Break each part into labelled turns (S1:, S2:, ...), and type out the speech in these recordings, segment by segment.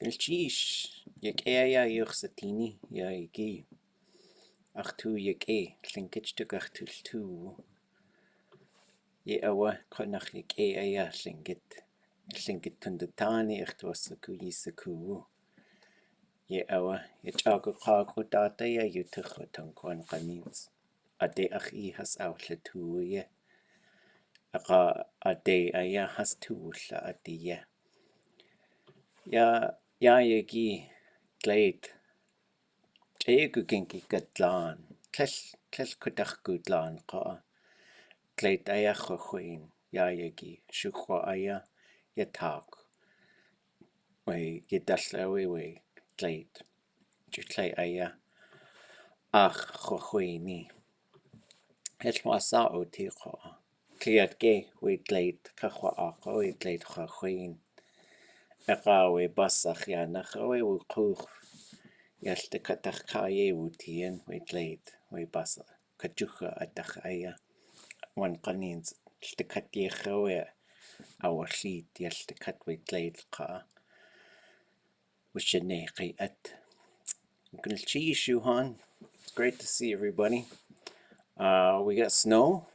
S1: Lichéesh, yaadachóon yuchsatini yaigi. Achtu yake, linkage achtu. Ye awa konach yaadachóon linkit tundatani achtuasaku yisaku. Ye awa yachago kago data ya yutucho tangkwan kanins. Ade achi has outlatu ye. Aka ade aya has tuusla ade ye. Ya yagi glade. Jayagu genki gadlan. Tlel kudach gudlan ka. Glade aya chochwin. Ya yagi shukwa aya yatak. We yedasla we glade. Jutlay aya ach chochwini. Hetwasa o tiko. Kliat ge we glade kachwa aka we glade chochwin. Eka we basach yanach we kuch. Yalta katach kaye wutien we glade we basa. Kajucha atach aya. Wan kanins. Yalta katyecha we our sheet. Yalta kat we glade ka. Wishaneki at. Lichéesh, Yuhan. It's great to see everybody. We got snow.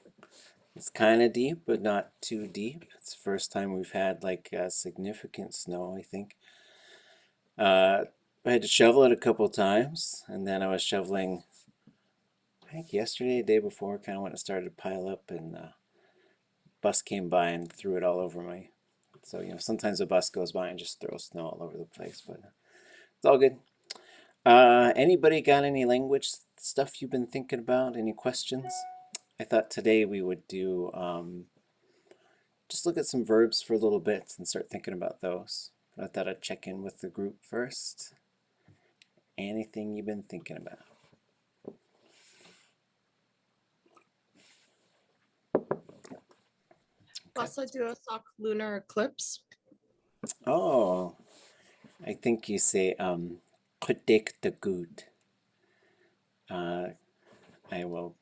S1: It's kind of deep, but not too deep. It's the first time we've had like significant snow, I think. I had to shovel it a couple times, and then I was shoveling, I think yesterday, the day before, kind of when it started to pile up, and bus came by and threw it all over me. So, sometimes a bus goes by and just throws snow all over the place, but it's all good. Anybody got any language stuff you've been thinking about? Any questions? I thought today we would do just look at some verbs for a little bit and start thinking about those. But I thought I'd check in with the group first. Anything you've been thinking about?
S2: Also do a sock lunar eclipse.
S1: Oh, I think you say predict the good. I will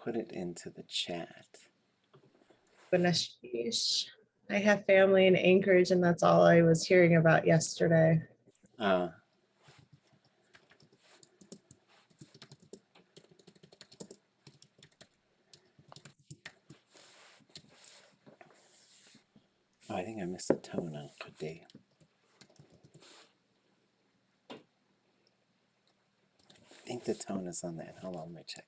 S1: put it into the chat.
S2: I have family in Anchorage, and that's all I was hearing about yesterday.
S1: Oh, I think I missed a tone on today. I think the tone is on that. Hold on, let me check.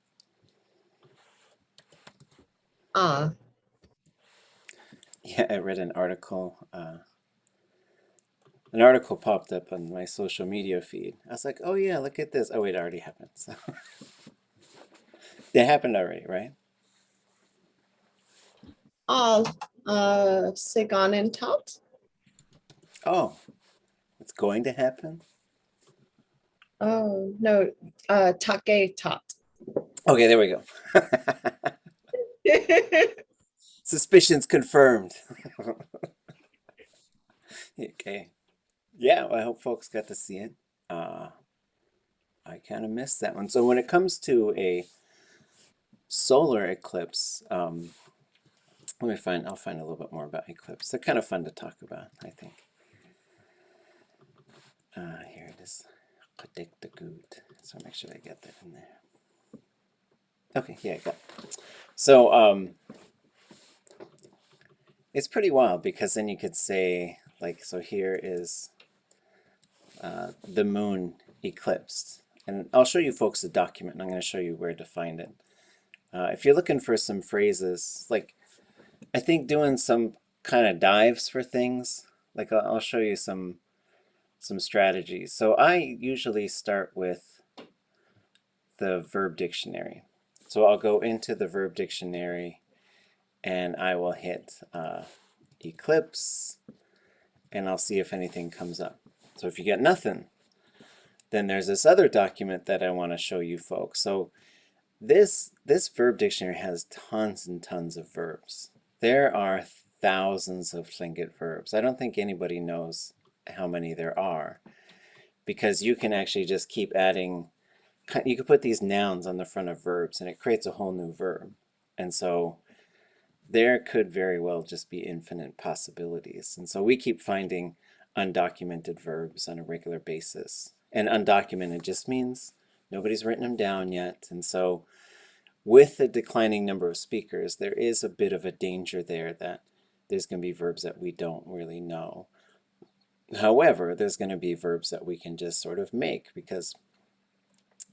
S1: Yeah, I read an article. An article popped up on my social media feed. I was like, oh yeah, look at this. Oh wait, it already happened. So it happened already, right?
S2: Sigan and Tout.
S1: Oh, it's going to happen?
S2: Oh, no, Take Tot.
S1: Okay, there we go. Suspicions confirmed. Okay. Yeah, well, I hope folks got to see it. I kind of missed that one. So when it comes to a solar eclipse, I'll find a little bit more about eclipse. They're kind of fun to talk about, I think. Here it is. Predict the good. So make sure I get that in there. Okay, yeah, I got it. So it's pretty wild because then you could say, like, so here is the moon eclipsed. And I'll show you folks the document, and I'm going to show you where to find it. If you're looking for some phrases, like, I think doing some kind of dives for things, like I'll show you some strategies. So I usually start with the Verb Dictionary. So I'll go into the Verb Dictionary and I will hit eclipse and I'll see if anything comes up. So if you get nothing, then there's this other document that I want to show you folks. So this Verb Dictionary has tons and tons of verbs. There are thousands of tlingit verbs. I don't think anybody knows how many there are because you can actually just keep adding. You could put these nouns on the front of verbs and it creates a whole new verb. And so there could very well just be infinite possibilities. And so we keep finding undocumented verbs on a regular basis. And undocumented just means nobody's written them down yet. And so with the declining number of speakers, there is a bit of a danger there that there's going to be verbs that we don't really know. However, there's going to be verbs that we can just sort of make because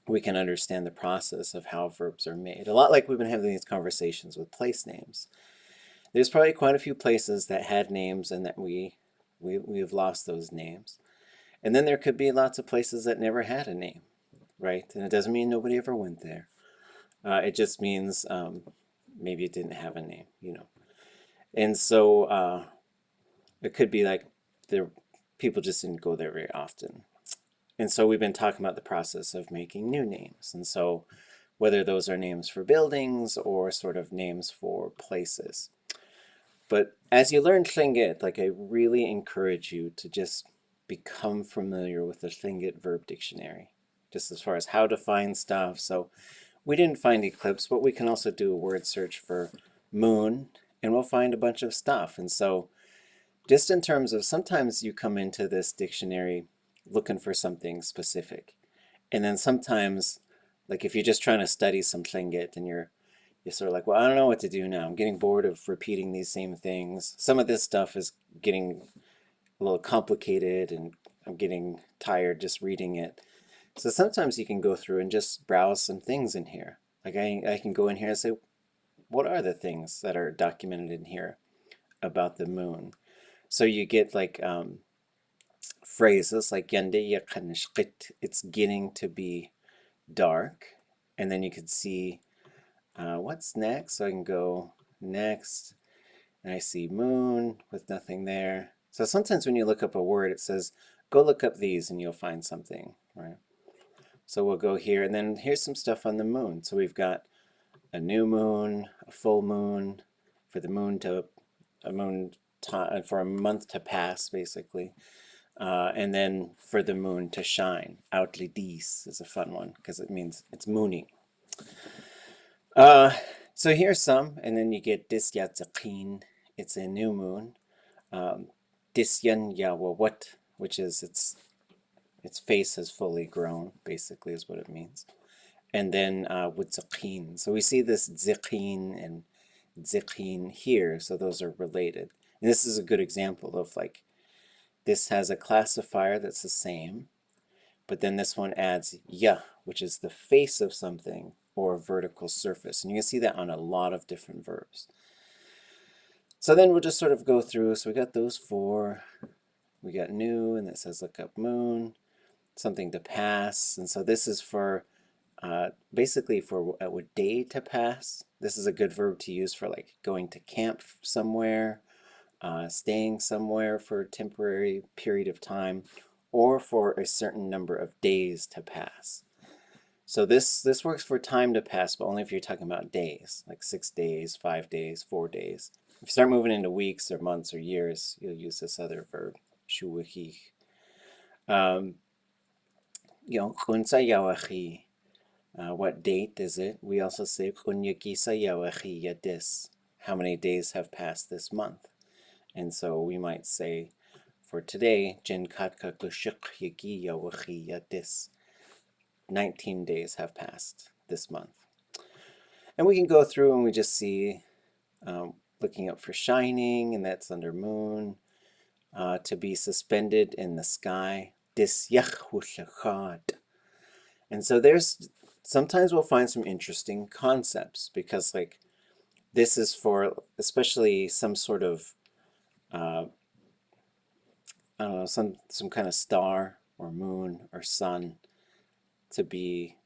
S1: we can understand the process of how verbs are made. A lot like we've been having these conversations with place names. There's probably quite a few places that had names and that we've lost those names. And then there could be lots of places that never had a name, right? And it doesn't mean nobody ever went there. It just means maybe it didn't have a name, you know. And so it could be like people just didn't go there very often. And so we've been talking about the process of making new names. And so whether those are names for buildings or sort of names for places. But as you learn Tlingit, like I really encourage you to just become familiar with the Tlingit Verb Dictionary, just as far as how to find stuff. So we didn't find eclipse, but we can also do a word search for moon, and we'll find a bunch of stuff. And so just in terms of sometimes you come into this dictionary looking for something specific. And then sometimes, like if you're just trying to study some Tlingit and you're sort of like, well, I don't know what to do now. I'm getting bored of repeating these same things. Some of this stuff is getting a little complicated and I'm getting tired just reading it. So sometimes you can go through and just browse some things in here. Like I can go in here and say, what are the things that are documented in here about the moon? So you get like phrases like yande yakanishkit, it's getting to be dark. And then you can see what's next. So I can go next and I see moon with nothing there. So sometimes when you look up a word, it says, go look up these and you'll find something, right? So we'll go here and then here's some stuff on the moon. So we've got a new moon, a full moon, for the moon to, a moon for a month to pass basically. And then for the moon to shine. Outlidis is a fun one because it means it's mooning. So here's some, and then you get Disyatzakin. It's a new moon. Disyan Yawawat, which is its face has fully grown, basically is what it means. And then Wutzakin. So we see this Zikin and Zikin here, so those are related. And this is a good example of like, this has a classifier that's the same, but then this one adds ya, which is the face of something or a vertical surface. And you can see that on a lot of different verbs. So then we'll just sort of go through. So we got those four. We got new, and it says look up moon, something to pass. And so this is for basically for a day to pass. This is a good verb to use for like going to camp somewhere, staying somewhere for a temporary period of time, or for a certain number of days to pass. So this works for time to pass, but only if you're talking about days, like 6 days, 5 days, 4 days. If you start moving into weeks or months or years, you'll use this other verb, shuwahich. Kunsa yawachi. What date is it? We also say kunyakisa yawachi yadis. How many days have passed this month? And so we might say, for today, Jinkatka kushik yaki yawachi yadis. 19 days have passed this month. And we can go through and we just see looking up for shining, and that's under moon. To be suspended in the sky. And so there's sometimes we'll find some interesting concepts because like this is for especially some sort of I don't know, some kind of star or moon or sun to be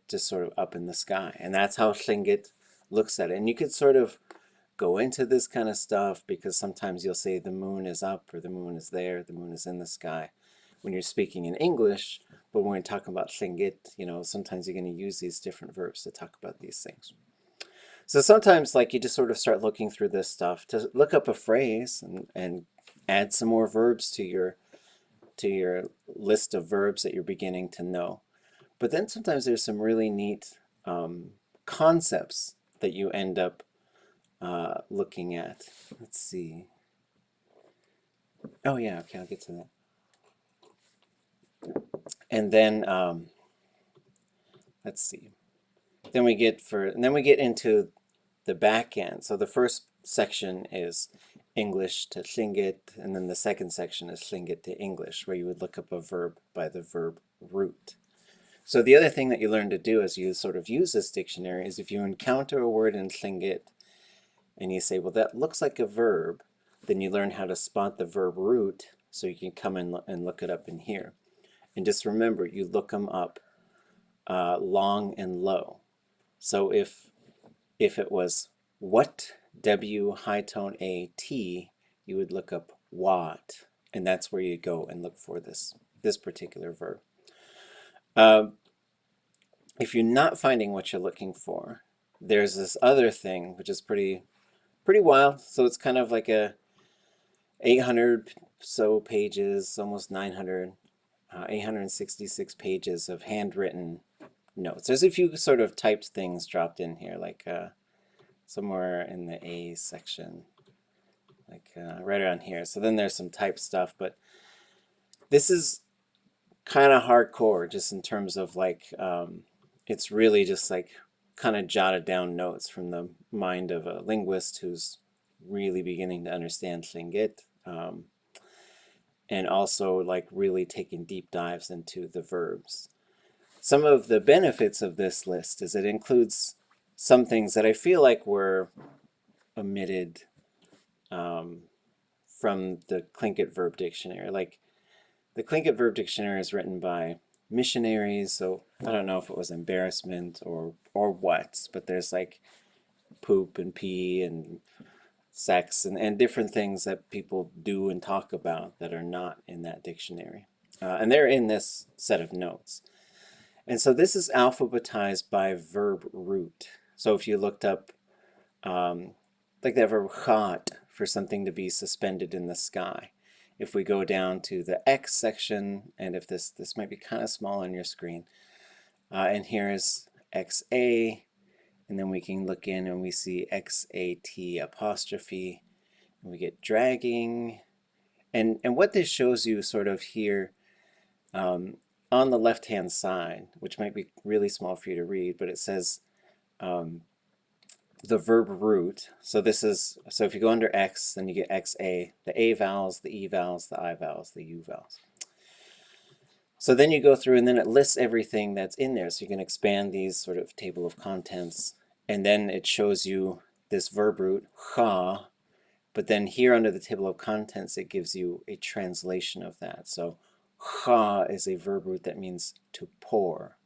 S1: just sort of up in the sky. And that's how Tlingit looks at it. And you could sort of go into this kind of stuff because sometimes you'll say the moon is up or the moon is there, the moon is in the sky when you're speaking in English. But when we're talking about Tlingit, you know, sometimes you're going to use these different verbs to talk about these things. So sometimes like you just sort of start looking through this stuff to look up a phrase and add some more verbs to your list of verbs that you're beginning to know. But then sometimes there's some really neat concepts that you end up looking at. Let's see. Oh yeah, okay, I'll get to that. And then let's see. Then we get into the back end. So the first section is English to Tlingit, and then the second section is Tlingit to English, where you would look up a verb by the verb root. So the other thing that you learn to do as you sort of use this dictionary is if you encounter a word in Tlingit and you say, well, that looks like a verb, then you learn how to spot the verb root so you can come in and look it up in here. And just remember, you look them up long and low. So if it was what, W, high tone A, T, you would look up what, and that's where you go and look for this particular verb. If you're not finding what you're looking for, there's this other thing which is pretty wild. So it's kind of like a 800 so pages, almost 900, 866 pages of handwritten notes. There's a few sort of typed things dropped in here, like somewhere in the A section, like right around here. So then there's some typed stuff, but this is kind of hardcore just in terms of like, it's really just like kind of jotted down notes from the mind of a linguist who's really beginning to understand Tlingit, and also like really taking deep dives into the verbs. Some of the benefits of this list is it includes some things that I feel like were omitted from the Tlingit Verb Dictionary. Like the Tlingit Verb Dictionary is written by missionaries, so I don't know if it was embarrassment or what, but there's like poop and pee and sex and different things that people do and talk about that are not in that dictionary. And they're in this set of notes. And so this is alphabetized by verb root. So if you looked up like that verb chat for something to be suspended in the sky. If we go down to the X section, and if this might be kind of small on your screen, and here is XA, and then we can look in and we see XAT apostrophe, and we get dragging. And what this shows you sort of here on the left-hand side, which might be really small for you to read, but it says the verb root. So this is, so if you go under X, then you get XA, the A vowels, the E vowels, the I vowels, the U vowels. So then you go through and then it lists everything that's in there. So you can expand these sort of table of contents. And then it shows you this verb root, cha, but then here under the table of contents, it gives you a translation of that. So cha is a verb root that means to pour.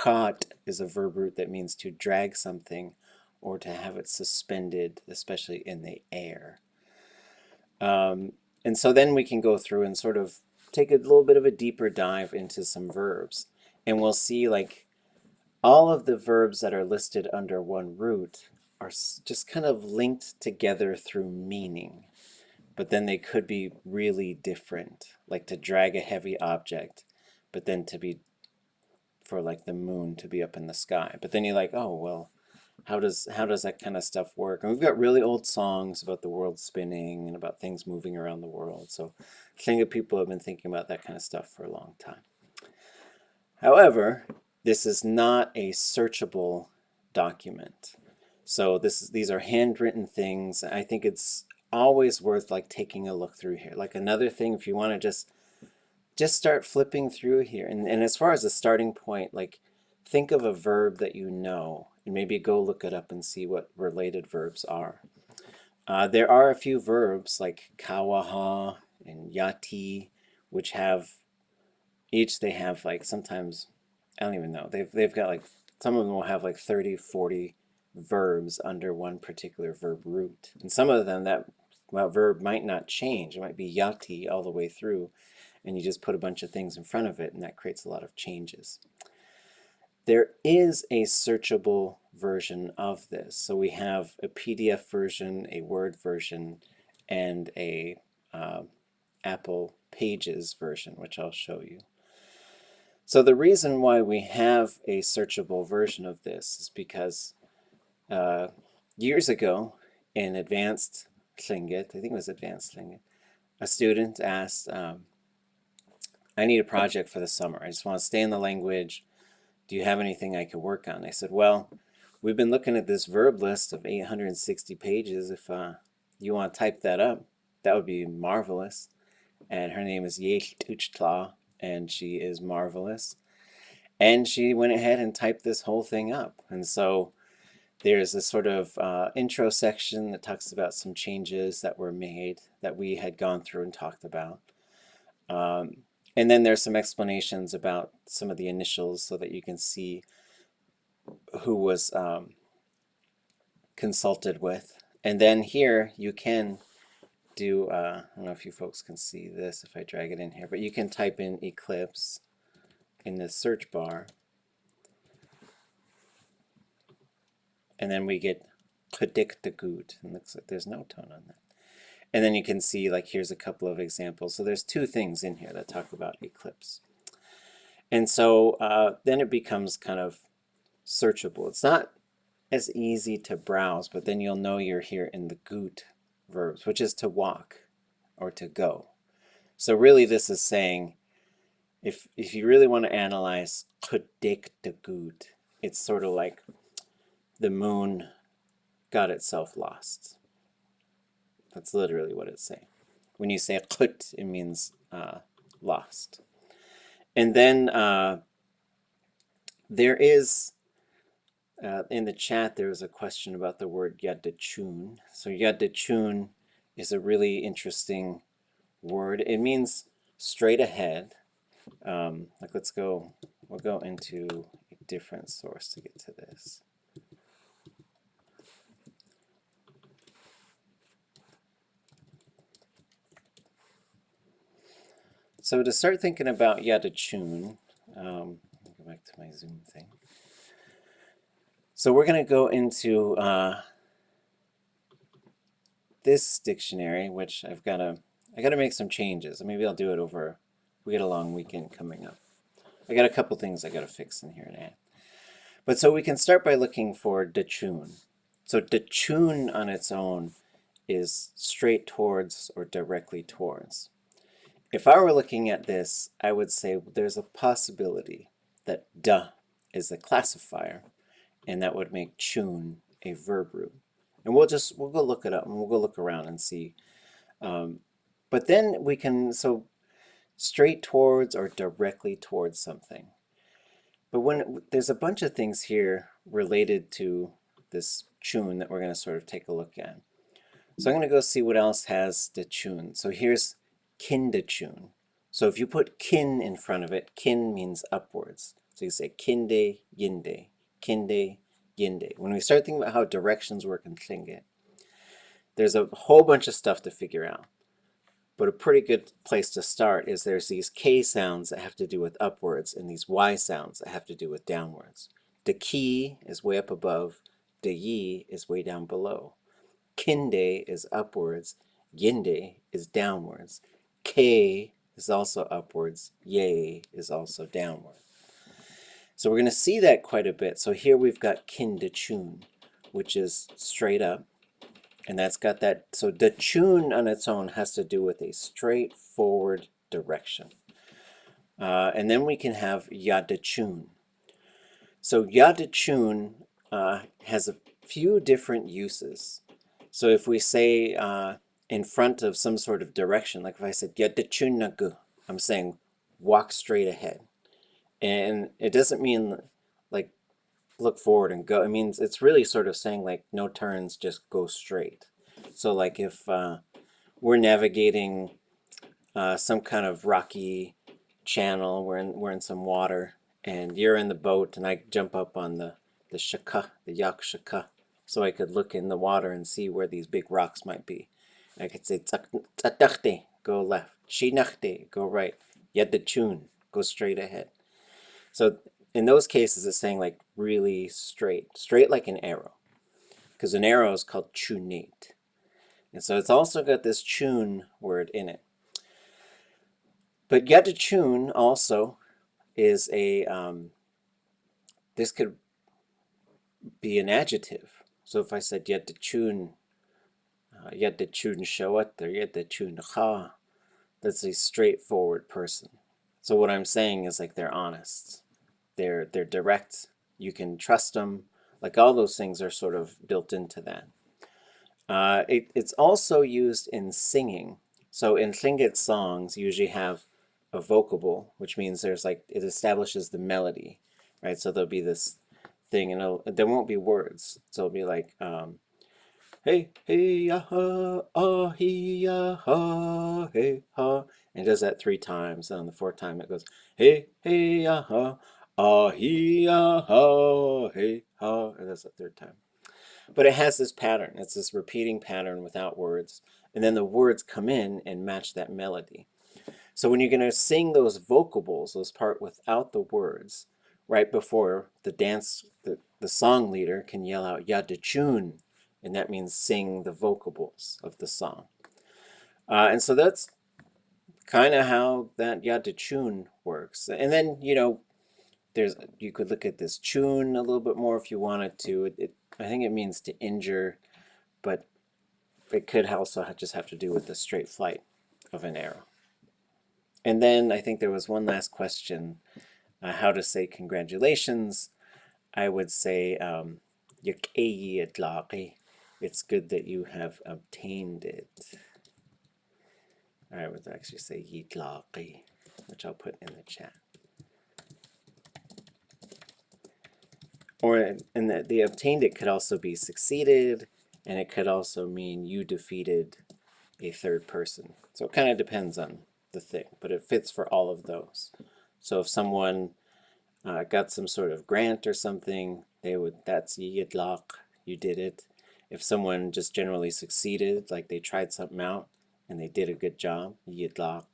S1: Chat is a verb root that means to drag something or to have it suspended, especially in the air. And so then we can go through and sort of take a little bit of a deeper dive into some verbs. And we'll see like all of the verbs that are listed under one root are just kind of linked together through meaning. But then they could be really different, like to drag a heavy object, but then to be for like the moon to be up in the sky. But then you're like, oh, well, how does that kind of stuff work? And we've got really old songs about the world spinning and about things moving around the world. So Tlingit people have been thinking about that kind of stuff for a long time. However, this is not a searchable document. So these are handwritten things. I think it's always worth like taking a look through here. Like another thing, if you want to just start flipping through here. And as far as a starting point, like think of a verb that you know and maybe go look it up and see what related verbs are. There are a few verbs like kawaha and yati, which have each they have like sometimes, I don't even know, they've got like, some of them will have like 30, 40 verbs under one particular verb root. And some of them that verb might not change. It might be yati all the way through, and you just put a bunch of things in front of it, and that creates a lot of changes. There is a searchable version of this. So we have a PDF version, a Word version, and a Apple Pages version, which I'll show you. So the reason why we have a searchable version of this is because years ago in Advanced Tlingit, I think it was Advanced Tlingit, a student asked, I need a project for the summer. I just want to stay in the language. Do you have anything I could work on? They said, well, we've been looking at this verb list of 860 pages. If you want to type that up, that would be marvelous. And her name is Tóoch, and she is marvelous. And she went ahead and typed this whole thing up. And so there's a sort of intro section that talks about some changes that were made that we had gone through and talked about. And then there's some explanations about some of the initials so that you can see who was consulted with. And then here you can do, I don't know if you folks can see this if I drag it in here, but you can type in eclipse in the search bar. And then we get gediktegoed. And it looks like there's no tone on that. And then you can see, like, here's a couple of examples. So there's two things in here that talk about eclipse. And so then it becomes kind of searchable. It's not as easy to browse, but then you'll know you're here in the goed verbs, which is to walk or to go. So really this is saying, if you really want to analyze gediktegoed, it's sort of like the moon got itself lost. That's literally what it's saying. When you say gut, it means lost. And then there is, in the chat, there was a question about the word yaadachóon. So yaadachóon is a really interesting word. It means straight ahead. Like we'll go into a different source to get to this. So to start thinking about yaadachóon, go back to my Zoom thing. So we're going to go into this dictionary, which I got to make some changes. Maybe I'll do it over. We get a long weekend coming up. I got a couple things I got to fix in here and add. But so we can start by looking for dachóon. So dachóon on its own is straight towards or directly towards. If I were looking at this, I would say there's a possibility that da is a classifier, and that would make choon a verb root. And we'll go look it up, and we'll go look around and see. But then we can, so straight towards or directly towards something. But when there's a bunch of things here related to this choon that we're going to sort of take a look at. So I'm going to go see what else has the choon. So here's kindechoon. So if you put kin in front of it, kin means upwards. So you say kinde, yinde, kinde, yinde. When we start thinking about how directions work in Tlingit, there's a whole bunch of stuff to figure out. But a pretty good place to start is there's these K sounds that have to do with upwards and these Y sounds that have to do with downwards. The ki is way up above, the yi is way down below. Kinde is upwards, yinde is downwards. K is also upwards, ye is also downward. So we're going to see that quite a bit. So here we've got kindechoon, which is straight up. And that's got that, so dachóon on its own has to do with a straightforward direction. And then we can have yaadachóon. So yaadachóon has a few different uses. So if we say in front of some sort of direction, like if I said yaadachóon nagu, I'm saying walk straight ahead. And it doesn't mean like look forward and go. It means it's really sort of saying like no turns, just go straight. So like if we're navigating some kind of rocky channel, we're in some water, and you're in the boat, and I jump up on the shaka, the yak shaka, so I could look in the water and see where these big rocks might be. I could say tzatachte, go left, shinachte, go right, yaadachóon, go straight ahead. So in those cases, it's saying like really straight like an arrow, because an arrow is called choonate. And so it's also got this choon word in it. But yaadachóon also is a, this could be an adjective. So if I said yaadachóon, yaadachóon shawat, or yaadachóon kha, that's a straightforward person. So what I'm saying is like they're honest, they're direct, you can trust them, like all those things are sort of built into that. It's also used in singing. So in Tlingit songs, you usually have a vocable, which means there's like it establishes the melody, right? So there'll be this thing, and there won't be words. So it'll be like, hey, hey, ah, ah, he, ah, hey, ha. And it does that 3 times. And on the 4th time, it goes, hey, hey, ah, he, hey, ha. And that's the 3rd time. But it has this pattern. It's this repeating pattern without words. And then the words come in and match that melody. So when you're going to sing those vocables, those part without the words, right before the song leader can yell out yaadachóon, and that means sing the vocables of the song. And so that's kind of how that yaadachóon works. And then, you could look at this tune a little bit more if you wanted to. I think it means to injure, but it could also just have to do with the straight flight of an arrow. And then I think there was one last question, how to say congratulations. I would say it's good that you have obtained it. I would actually say yitlaqi, which I'll put in the chat. Or and the obtained it could also be succeeded, and it could also mean you defeated a third person. So it kind of depends on the thing, but it fits for all of those. So if someone got some sort of grant or something, that's yitlaq, you did it. If someone just generally succeeded, like they tried something out and they did a good job, yitlaq.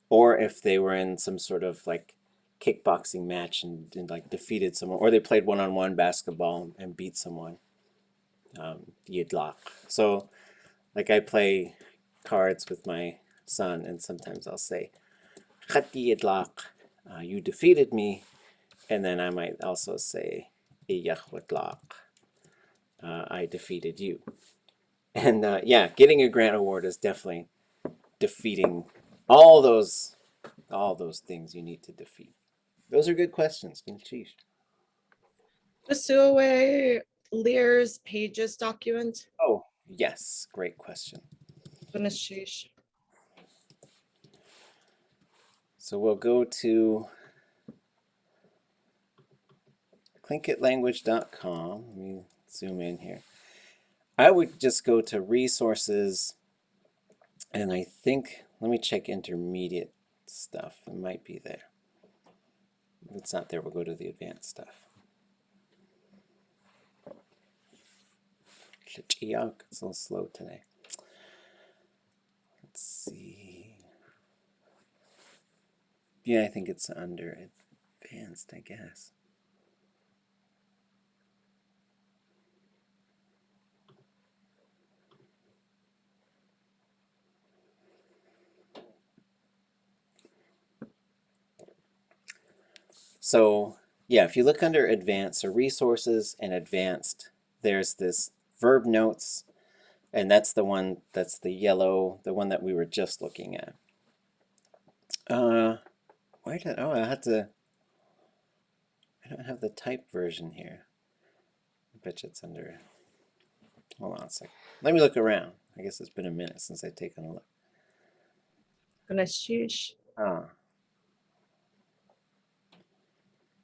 S1: Or if they were in some sort of like kickboxing match and like defeated someone, or they played one-on-one basketball and beat someone, yitlaq. So like I play cards with my son, and sometimes I'll say, khati yitlaq, you defeated me. And then I might also say, iyah I defeated you. And yeah, getting a grant award is definitely defeating all those things you need to defeat. Those are good questions. Lichéesh.
S2: Just do away Lear's pages document.
S1: Oh, yes, great question.
S2: Lichéesh.
S1: So we'll go to clinkitlanguage.com. Let me zoom in here. I would just go to resources, and I think, let me check intermediate stuff. It might be there. If it's not there, we'll go to the advanced stuff. It's a little slow today. Let's see. Yeah, I think it's under advanced, I guess. So yeah, if you look under advanced, so resources and advanced, there's this verb notes, and that's the one that's the yellow, the one that we were just looking at. Where did, oh, I don't have the typed version here. I bet you it's under, hold on a second. Let me look around. I guess it's been a minute since I've taken a look.
S2: Lichéesh.
S1: Ah.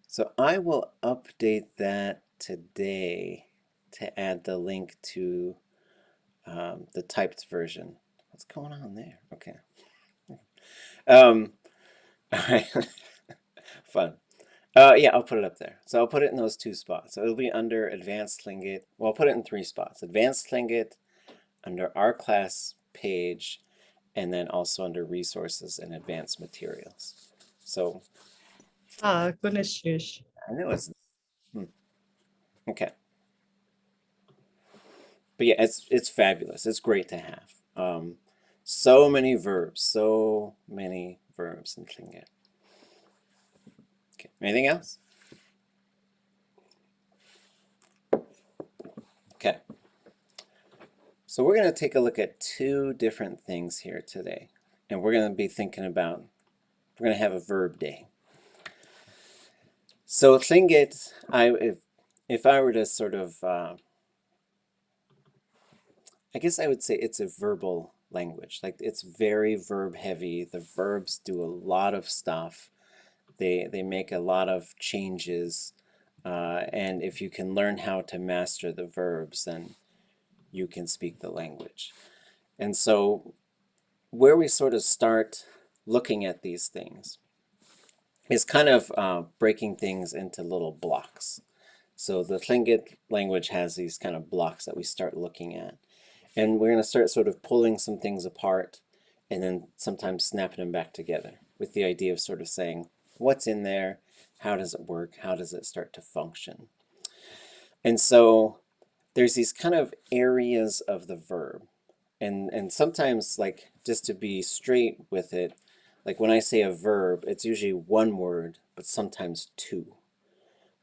S1: So I will update that today to add the link to the typed version. What's going on there? Okay. Um, fun. Yeah, I'll put it up there. So I'll put it in those 2 spots. So it'll be under Advanced Tlingit. Well, I'll put it in 3 spots. Advanced Tlingit, under our class page, and then also under Resources and Advanced Materials. So
S2: Lichéesh.
S1: I know it's okay. But yeah, it's fabulous. It's great to have. So many verbs in Tlingit. Okay, anything else? Okay. So we're going to take a look at 2 different things here today. And we're going to be thinking about we're going to have a verb day. So Tlingit, if I were to sort of, I guess I would say it's a verbal language. Like it's very verb heavy. The verbs do a lot of stuff. They make a lot of changes. And if you can learn how to master the verbs, then you can speak the language. And so where we sort of start looking at these things is kind of breaking things into little blocks. So the Tlingit language has these kind of blocks that we start looking at. And we're going to start sort of pulling some things apart and then sometimes snapping them back together with the idea of sort of saying, what's in there? How does it work? How does it start to function? And so there's these kind of areas of the verb. And sometimes, like, just to be straight with it, like when I say a verb, it's usually one word, but sometimes two.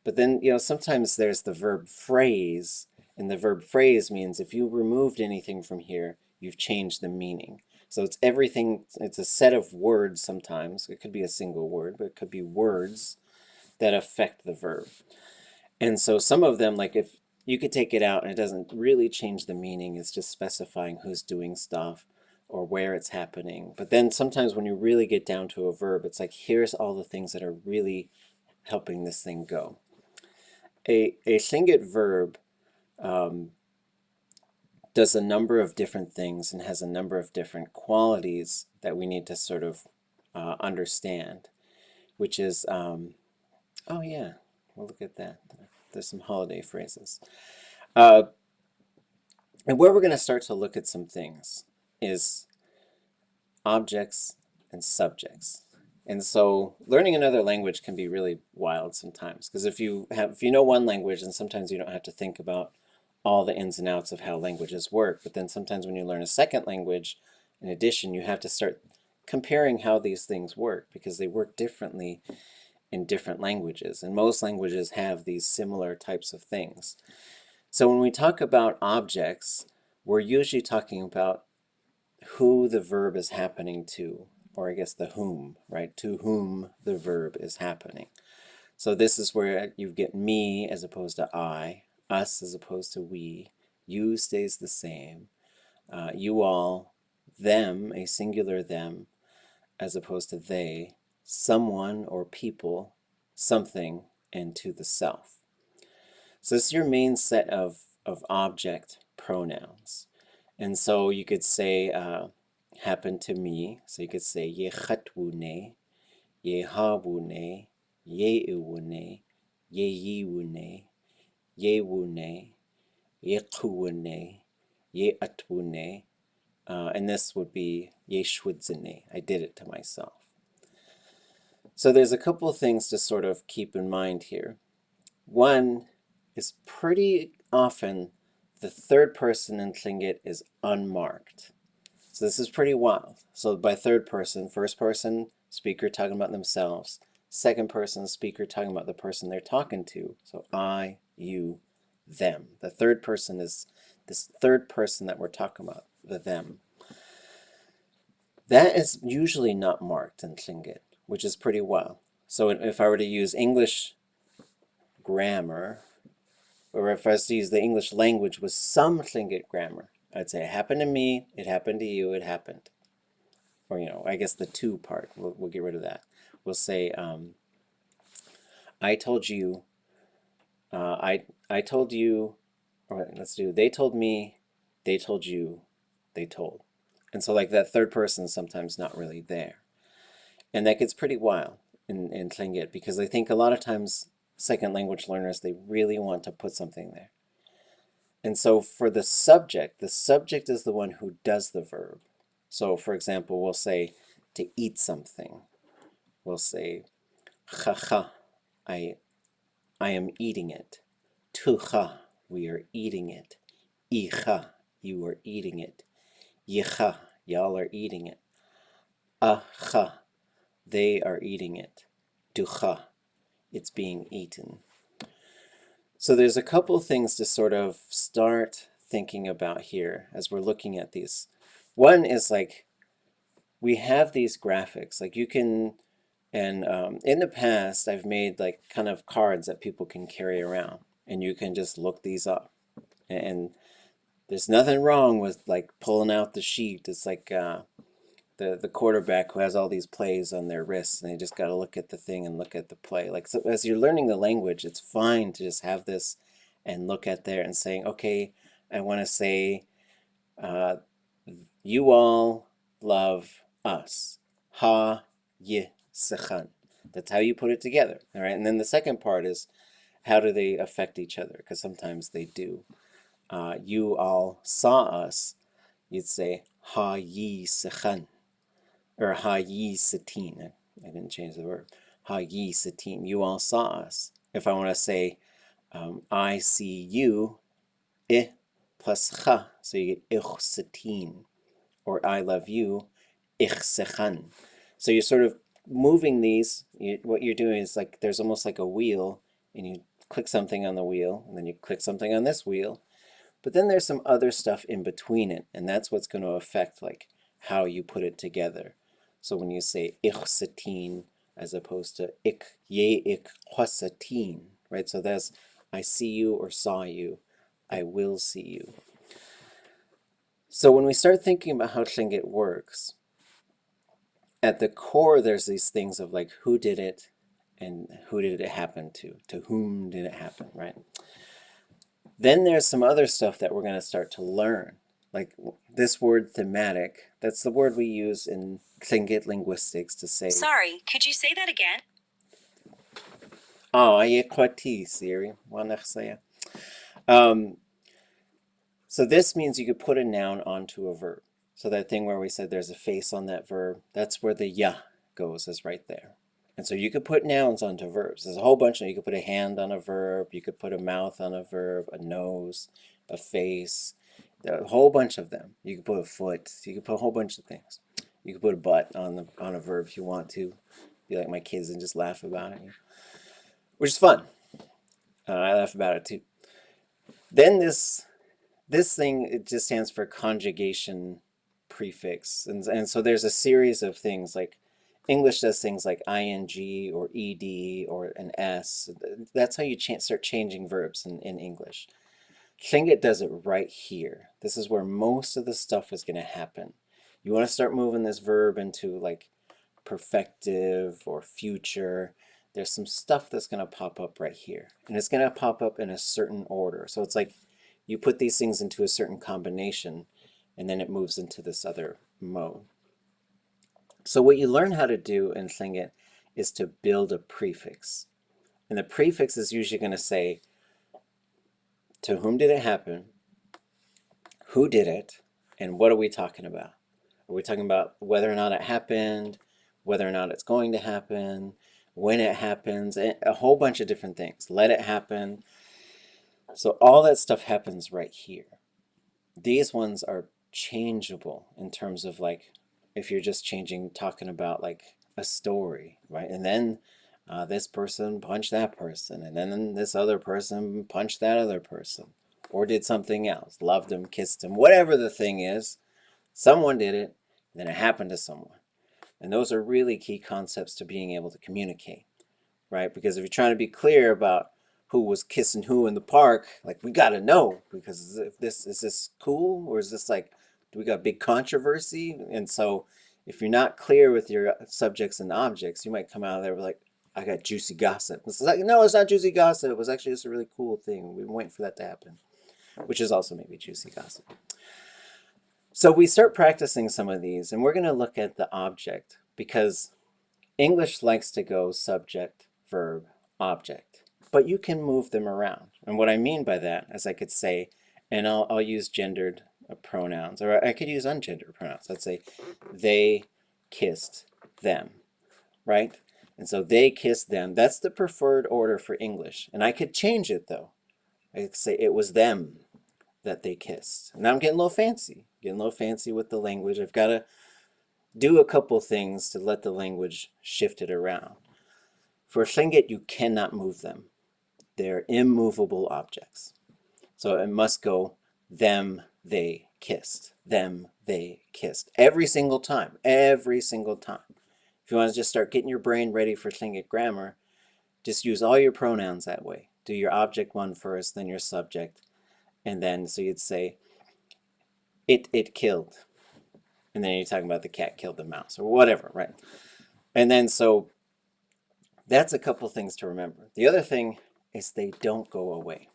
S1: But then, sometimes there's the verb phrase, and the verb phrase means if you removed anything from here, you've changed the meaning. So it's everything, it's a set of words sometimes. It could be a single word, but it could be words that affect the verb. And so some of them, like if you could take it out and it doesn't really change the meaning, it's just specifying who's doing stuff or where it's happening. But then sometimes when you really get down to a verb, it's like, here's all the things that are really helping this thing go. A Tlingit verb does a number of different things and has a number of different qualities that we need to sort of understand, which is, oh yeah, well, look at that. There's some holiday phrases. And where we're going to start to look at some things is objects and subjects. And so learning another language can be really wild sometimes, because if you know one language, then sometimes you don't have to think about all the ins and outs of how languages work. But then sometimes when you learn a second language, in addition, you have to start comparing how these things work, because they work differently in different languages. And most languages have these similar types of things. So when we talk about objects, we're usually talking about who the verb is happening to, or I guess the whom, right? To whom the verb is happening. So this is where you get me as opposed to I, us as opposed to we, you stays the same, you all, them, a singular them, as opposed to they, someone or people, something, and to the self. So this is your main set of object pronouns. And so you could say, happened to me. So you could say, yechatwune, yehabune, yeiwune, yeyiwune, yewune, yekuwune, yeatwune, and this would be yeshwudzene. I did it to myself. So there's a couple of things to sort of keep in mind here. One is pretty often the third person in Tlingit is unmarked. So this is pretty wild. So by third person, first person speaker talking about themselves, second person speaker talking about the person they're talking to. So I, you, them. The third person is this third person that we're talking about, the them. That is usually not marked in Tlingit, which is pretty wild. So if I were to use English grammar, or if I was to use the English language with some Tlingit grammar, I'd say it happened to me, it happened to you, it happened. Or, I guess the to part, we'll get rid of that. We'll say, I told you, I told you, or let's do, they told me, they told you, they told. And so like that third person is sometimes not really there. And that gets pretty wild in Tlingit, because I think a lot of times second language learners, they really want to put something there. And so for the subject is the one who does the verb. So for example, we'll say to eat something. We'll say, chacha, I am eating it. Tucha, we are eating it. Icha, you are eating it. Yicha, y'all are eating it. Acha, they are eating it. Ducha, it's being eaten. So there's a couple things to sort of start thinking about here as we're looking at these. One is like, we have these graphics. Like you can And in the past, I've made like kind of cards that people can carry around, and you can just look these up. And there's nothing wrong with like pulling out the sheet. It's like the quarterback who has all these plays on their wrists, and they just got to look at the thing and look at the play. Like so, as you're learning the language, it's fine to just have this and look at there and saying, okay, I want to say, uh, you all love us. Ha yi sechan. That's how you put it together. All right. And then the second part is how do they affect each other? Because sometimes they do. You all saw us. You'd say ha yi sechan or ha yi satin. I didn't change the verb. Ha yi satin. You all saw us. If I want to say I see you, I plus cha, so you get ich satin. Or I love you, ich sechan. So you're sort of moving these. What you're doing is like there's almost like a wheel, and you click something on the wheel, and then you click something on this wheel. But then there's some other stuff in between it, and that's what's going to affect like how you put it together. So when you say ich satin as opposed to ich ye ich satin, right? So that's I see you or saw you, I will see you. So when we start thinking about how Tlingit works, at the core there's these things of like who did it and who did it happen to whom did it happen, right? Then there's some other stuff that we're going to start to learn. Like this word thematic, that's the word we use in Tlingit linguistics to say,
S3: Sorry, could you say that again?
S1: oh, ayekwati, Siri, wanachsaya. So this means you could put a noun onto a verb. So that thing where we said there's a face on that verb, that's where the ya goes, is right there. And so you could put nouns onto verbs. There's a whole bunch of, you could put a hand on a verb, you could put a mouth on a verb, a nose, a face, a whole bunch of them. You could put a foot, you could put a whole bunch of things. You could put a butt on a verb if you want to. Be like my kids and just laugh about it, which is fun. I laugh about it too. Then this thing, it just stands for conjugation prefix. And so there's a series of things like English does things like ing or ed or an s. That's how you start changing verbs in English. Tlingit does it right here. This is where most of the stuff is going to happen. You want to start moving this verb into like perfective or future. There's some stuff that's going to pop up right here. And it's going to pop up in a certain order. So it's like you put these things into a certain combination, and then it moves into this other mode. So what you learn how to do in Tlingit is to build a prefix. And the prefix is usually going to say, to whom did it happen, who did it, and what are we talking about? Are we talking about whether or not it happened, whether or not it's going to happen, when it happens, a whole bunch of different things. Let it happen. So all that stuff happens right here. These ones are changeable in terms of like if you're just talking about like a story, right? And then this person punched that person, and then this other person punched that other person, or did something else, loved him, kissed him, whatever the thing is, someone did it, and then it happened to someone. And those are really key concepts to being able to communicate, right? Because if you're trying to be clear about who was kissing who in the park, like we got to know, because if this is this cool, or is this like, do we got big controversy? And so if you're not clear with your subjects and objects, you might come out of there with like, I got juicy gossip. It's like, no, it's not juicy gossip. It was actually just a really cool thing. We've been waiting for that to happen, which is also maybe juicy gossip. So we start practicing some of these, and we're going to look at the object, because English likes to go subject, verb, object, but you can move them around. And what I mean by that is I could say, and I'll use gendered pronouns, or I could use ungendered pronouns. Let's say they kissed them, right? And so they kissed them. That's the preferred order for English. And I could change it though. I could say it was them that they kissed. Now I'm getting a little fancy with the language. I've got to do a couple things to let the language shift it around. For Tlingit, you cannot move them. They're immovable objects. So it must go them, they kissed. Them, they kissed. Every single time. Every single time. If you want to just start getting your brain ready for Tlingit grammar, just use all your pronouns that way. Do your object one first, then your subject, and then so you'd say it killed, and then you're talking about the cat killed the mouse or whatever, right? And then so that's a couple things to remember. The other thing is they don't go away.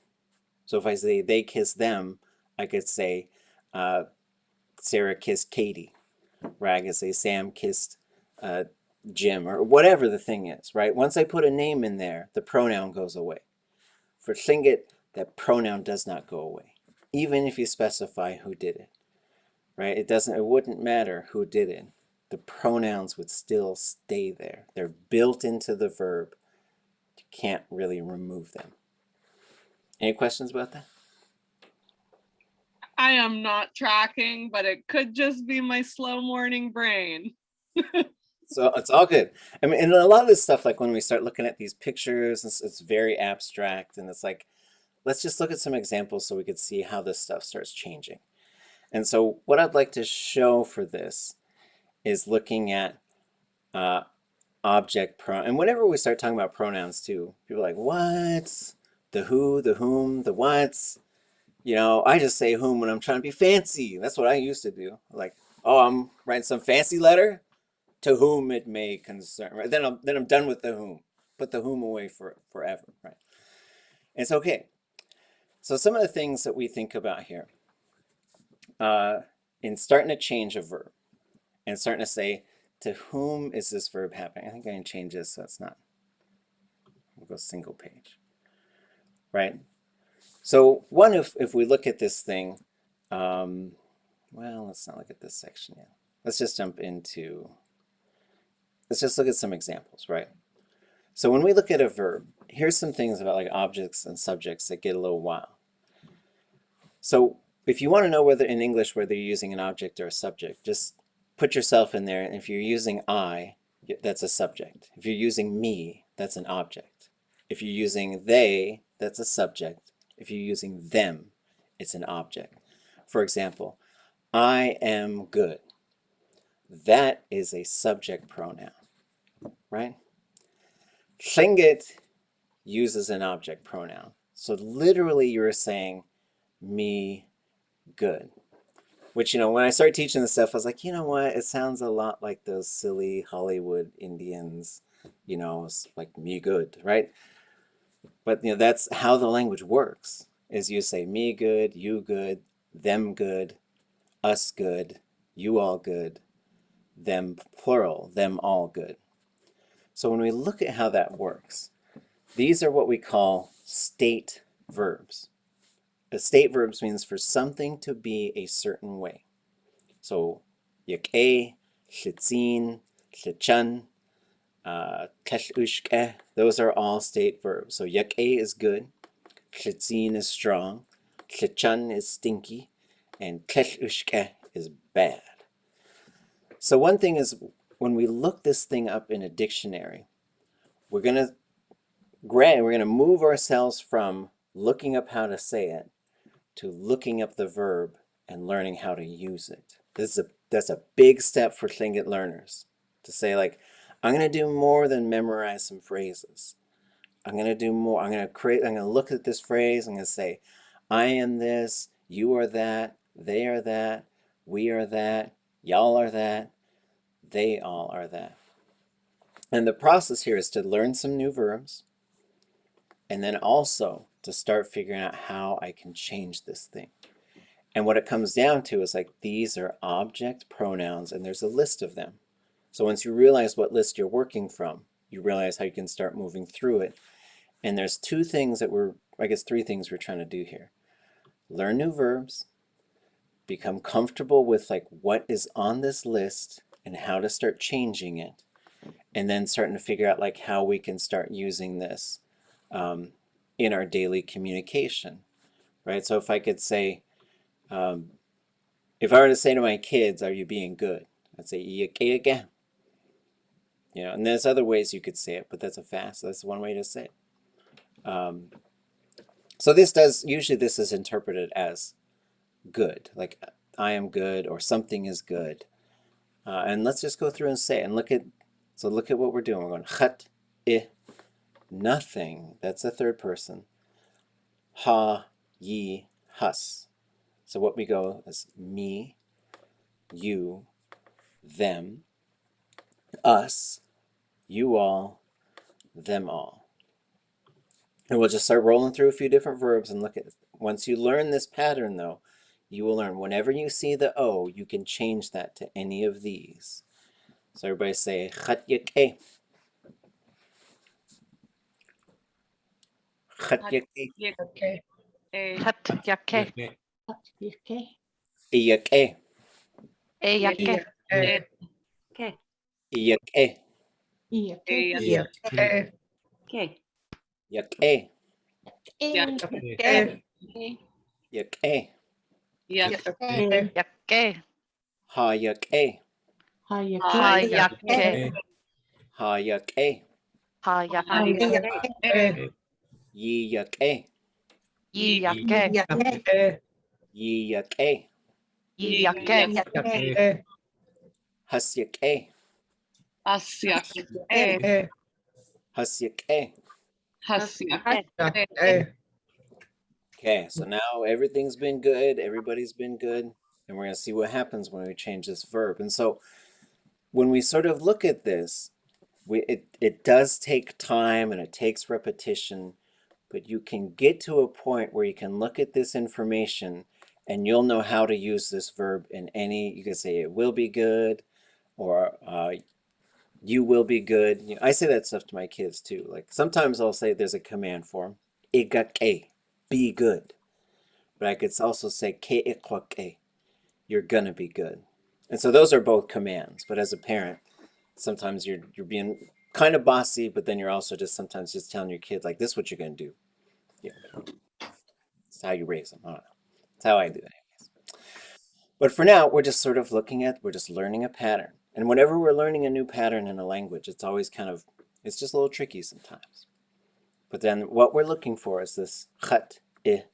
S1: So if I say they kiss them, I could say Sarah kissed Katie, right? I could say Sam kissed Jim, or whatever the thing is, right? Once I put a name in there, the pronoun goes away. For Tlingit, that pronoun does not go away, even if you specify who did it, right? It wouldn't matter who did it. The pronouns would still stay there. They're built into the verb. You can't really remove them. Any questions about that?
S4: I am not tracking, but it could just be my slow morning brain.
S1: So it's all good. I mean, and a lot of this stuff, like when we start looking at these pictures, it's very abstract, and it's like, let's just look at some examples so we could see how this stuff starts changing. And so what I'd like to show for this is looking at object pronoun. And whenever we start talking about pronouns too, people are like, what? The who, the whom, the what's? You know, I just say whom when I'm trying to be fancy. That's what I used to do. Like, oh, I'm writing some fancy letter. To whom it may concern. Right? Then I'm done with the whom. Put the whom away forever. Right? It's okay. So some of the things that we think about here, in starting to change a verb, and starting to say, to whom is this verb happening? I think I can change this so it's not. We'll go single page. Right? So one, if we look at this thing, well, let's not look at this section yet. Let's just jump into. Let's just look at some examples, right? So when we look at a verb, here's some things about like objects and subjects that get a little wild. So if you want to know whether in English whether you're using an object or a subject, just put yourself in there. And if you're using I, that's a subject. If you're using me, that's an object. If you're using they, that's a subject. If you're using them, it's an object. For example, I am good. That is a subject pronoun, right? Tlingit uses an object pronoun. So literally you're saying me good. Which, you know, when I started teaching this stuff, I was like, you know what? It sounds a lot like those silly Hollywood Indians, you know, like me good, right? But, you know, that's how the language works, is you say me good, you good, them good, us good, you all good, them plural, them all good. So when we look at how that works, these are what we call state verbs. A state verbs means for something to be a certain way. So yaadachóon, lichéesh, lichéesh, lichéesh, those are all state verbs. So yaadachóon is good, lichéesh is strong, lichéesh is stinky, and lichéesh is bad. So one thing is, when we look this thing up in a dictionary, we're going to move ourselves from looking up how to say it to looking up the verb and learning how to use it. That's a big step for Tlingit learners, to say like, I'm going to do more than memorize some phrases. I'm going to do more. I'm going to look at this phrase. I'm going to say, I am this, you are that, they are that, we are that, y'all are that, they all are that. And the process here is to learn some new verbs, and then also to start figuring out how I can change this thing. And what it comes down to is like, these are object pronouns, and there's a list of them. So once you realize what list you're working from, you realize how you can start moving through it. And there's three things we're trying to do here. Learn new verbs, become comfortable with like what is on this list and how to start changing it, and then starting to figure out like how we can start using this in our daily communication, right? So if I could say, if I were to say to my kids, are you being good? I'd say, yaadachóon. You know, and there's other ways you could say it, but that's one way to say it. So usually this is interpreted as good, like I am good or something is good. And let's just go through and say it and look at So look at what we're doing. We're going khat, I, nothing. That's the third person. Ha, ye, hus. So what we go is me, you, them, us, you all, them all. And we'll just start rolling through a few different verbs and look at it. Once you learn this pattern, though, you will learn whenever you see the O, you can change that to any of these. So everybody say khat yake. Khat yake.
S2: Okay.
S5: Hat yake.
S1: Iyake.
S5: Yake.
S2: Okay.
S1: Iyake.
S2: Okay.
S5: Okay.
S1: Yake.
S2: Okay.
S1: Yake.
S2: Okay.
S5: Yake.
S1: Ha yake.
S5: Ha yake.
S1: Ha yake.
S5: Ha yake.
S2: Okay.
S1: Yi yake.
S5: Yi yake.
S2: Okay.
S1: Yi yake.
S5: Yi yake.
S2: Okay.
S1: Hus yake.
S2: Okay.
S1: Hus yake.
S2: Okay.
S1: Okay, so now everything's been good, everybody's been good, and we're going to see what happens when we change this verb. And so when we sort of look at this, it does take time and it takes repetition, but you can get to a point where you can look at this information and you'll know how to use this verb in any, you can say it will be good, or you will be good. You know, I say that stuff to my kids too. Like sometimes I'll say there's a command form, igake, be good. But I could also say ke, you're gonna be good. And so those are both commands. But as a parent, sometimes you're being kind of bossy, but then you're also just sometimes just telling your kid like, this is what you're gonna do. Yeah, it's how you raise them. I don't know. It's how I do it. But for now, we're just sort of we're just learning a pattern. And whenever we're learning a new pattern in a language, it's always it's just a little tricky sometimes. But then what we're looking for is this khat, I. In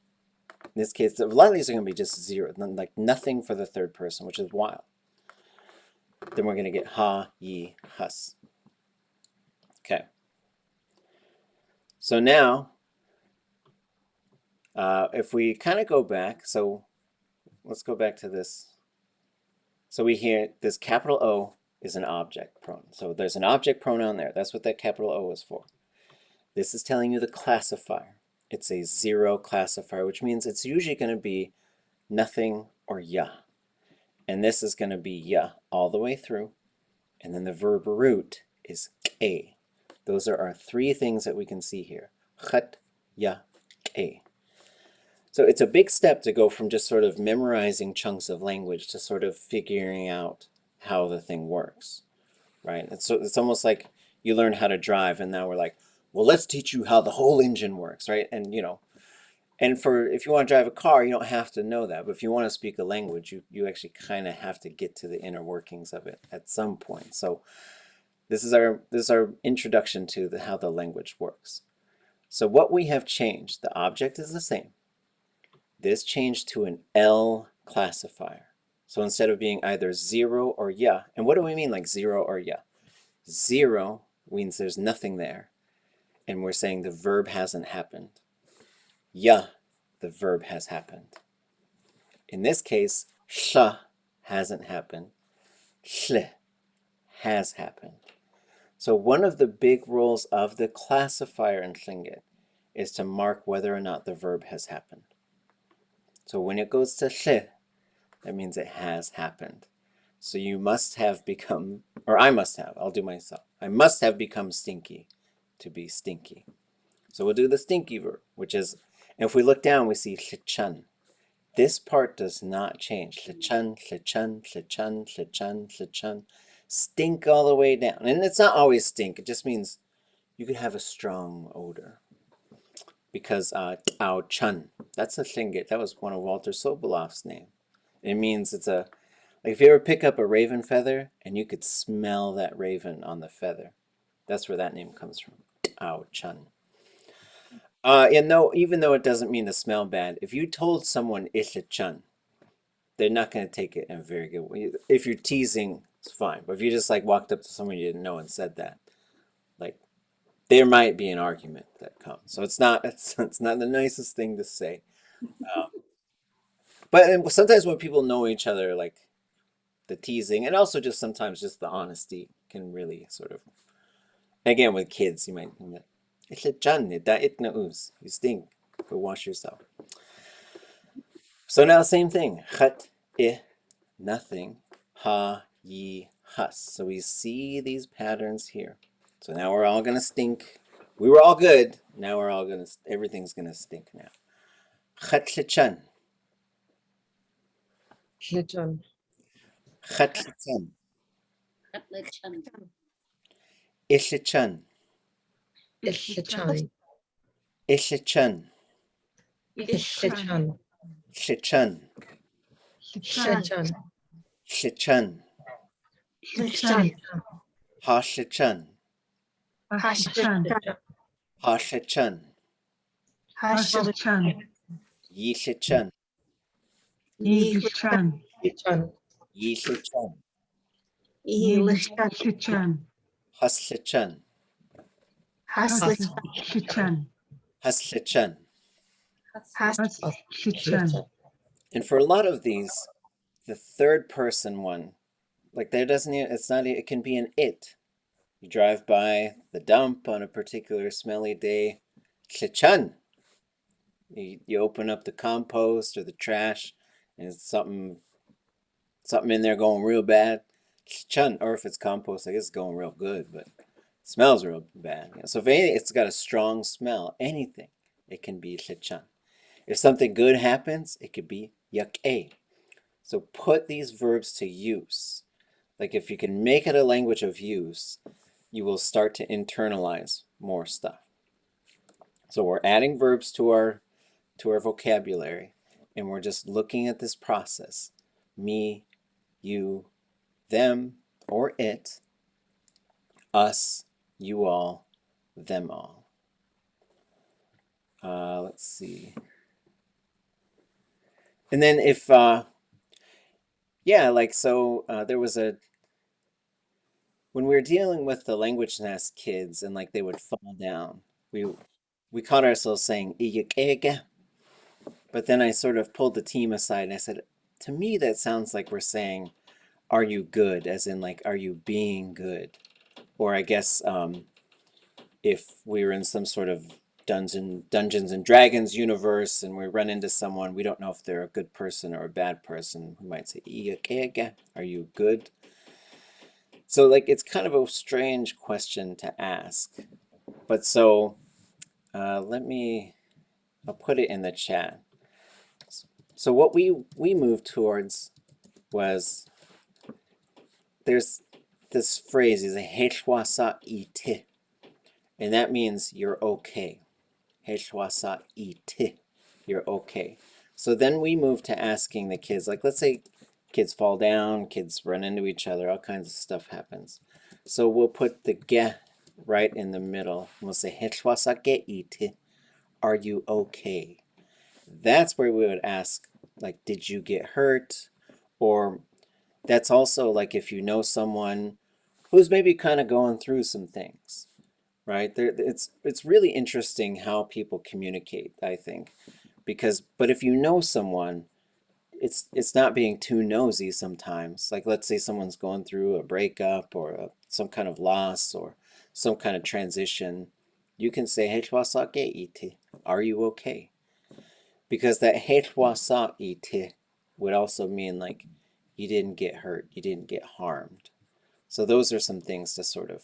S1: this case, a lot of these are going to be just zero, like nothing for the third person, which is wild. Then we're going to get ha, ye, hus. Okay. So now, if we kind of go back, so let's go back to this. So we hear this capital O is an object pronoun. So there's an object pronoun there. That's what that capital O is for. This is telling you the classifier. It's a zero classifier, which means it's usually going to be nothing or ya. And this is going to be ya all the way through. And then the verb root is ke. Those are our three things that we can see here. Khat, ya, ke. So it's a big step to go from just sort of memorizing chunks of language to sort of figuring out how the thing works, right? It's almost like you learn how to drive and now we're like, well, let's teach you how the whole engine works, right? And you know, and if you want to drive a car, you don't have to know that. But if you want to speak a language, you actually kind of have to get to the inner workings of it at some point. So this is our introduction to how the language works. So what we have changed, the object is the same. This changed to an L classifier. So instead of being either zero or ya, and what do we mean like zero or ya? Zero means there's nothing there, and we're saying the verb hasn't happened. Ya, the verb has happened. In this case, sh hasn't happened. Shl has happened. So one of the big roles of the classifier in Tlingit is to mark whether or not the verb has happened. So when it goes to shl, that means it has happened. So you must have become, or I must have, I'll do myself. I must have become stinky to be stinky. So we'll do the stinky verb, which is, if we look down, we see shlichan. This part does not change. Shlichan, shlichan, shlichan, shlichan, shlichan. Stink all the way down. And it's not always stink. It just means you could have a strong odor. Because Tao Chun, that's a Tlingit. That was one of Walter Sobolov's name. It means it's like if you ever pick up a raven feather and you could smell that raven on the feather. That's where that name comes from. Tao Chun. And no, even though it doesn't mean to smell bad, if you told someone Isha Chun, they're not going to take it in a very good way. If you're teasing it's fine. But if you just like walked up to someone you didn't know and said that, like there might be an argument that comes. So it's not the nicest thing to say. But sometimes when people know each other, like the teasing and also just sometimes just the honesty can really sort of, again with kids you might you stink, go wash yourself. So now same thing, nothing, ha yi hus. So we see these patterns here. So now we're all gonna stink. We were all good, now we're all gonna, everything's gonna stink now. Chatlichan.
S2: Lichéesh.
S1: Chatlichan. Ishlichan.
S2: Lichéesh.
S1: Ishlichan.
S2: Lichéesh.
S1: Shichan.
S2: Lichéesh.
S1: Shichan.
S2: Lichéesh.
S1: Hashichan.
S2: Lichéesh.
S1: Hashichan.
S6: Hashichan,
S1: Yishichan.
S6: Yidishan,
S2: Lichéesh.
S1: Yishichan.
S6: Yidishan,
S1: Huslichan.
S6: Hashichan,
S1: Huslichan.
S6: Hashichan,
S1: And for a lot of these, the third person one, like there doesn't even, it's not, it can be an it. You drive by the dump on a particular smelly day, Chichan. You open up the compost or the trash, and it's something in there going real bad. Chichan, or if it's compost, I guess it's going real good, but it smells real bad. So if anything, it's got a strong smell, anything, it can be chichan. If something good happens, it could be yaadachóon. So put these verbs to use. Like if you can make it a language of use, you will start to internalize more stuff. So we're adding verbs to our vocabulary, and we're just looking at this process. Me, you, them, or it, us, you all, them all. Let's see. And then if, yeah, like so there was when we were dealing with the language nest kids and like they would fall down, we caught ourselves saying "iyakega," but then I sort of pulled the team aside and I said, to me that sounds like we're saying, "Are you good?" As in like, "Are you being good?" Or I guess if we were in some sort of Dungeons and Dragons universe and we run into someone, we don't know if they're a good person or a bad person, we might say, "Iyakega," are you good? So like it's kind of a strange question to ask. But so I'll put it in the chat. So what we moved towards was, there's this phrase is a hechwasa ite, and that means you're okay. Hechwasa ite, you're okay. So then we moved to asking the kids, like let's say kids fall down, kids run into each other, all kinds of stuff happens. So we'll put the ge right in the middle. We'll say hechwasa ge ite, are you okay? That's where we would ask, like, did you get hurt? Or that's also like if you know someone who's maybe kind of going through some things, right? It's really interesting how people communicate, I think, but if you know someone, it's not being too nosy sometimes. Like let's say someone's going through a breakup or some kind of loss or some kind of transition, you can say, "Hechwasa ge ite," are you okay? Because that hechwasa ite would also mean like you didn't get hurt, you didn't get harmed. So those are some things to sort of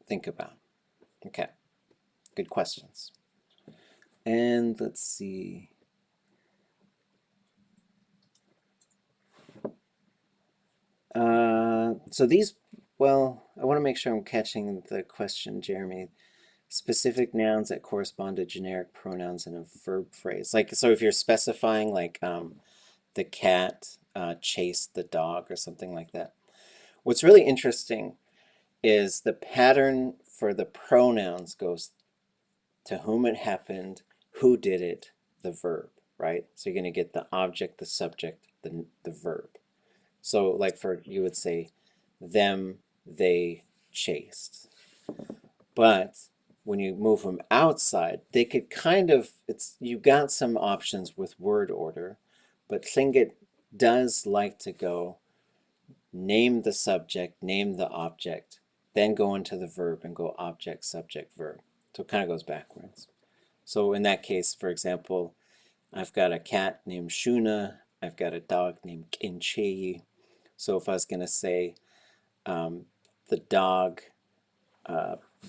S1: think about. Okay, good questions. And let's see. So these, well, I want to make sure I'm catching the question, Jeremy. Specific nouns that correspond to generic pronouns in a verb phrase. Like, so if you're specifying like the cat chased the dog or something like that. What's really interesting is the pattern for the pronouns goes to whom it happened, who did it, the verb, right? So you're going to get the object, the subject, the verb. So like you would say, them, they chased. But when you move them outside, they could kind of, you got some options with word order, but Tlingit does like to go name the subject, name the object, then go into the verb and go object, subject, verb. So it kind of goes backwards. So in that case, for example, I've got a cat named Shuna, I've got a dog named Kinchei. So if I was going to say the dog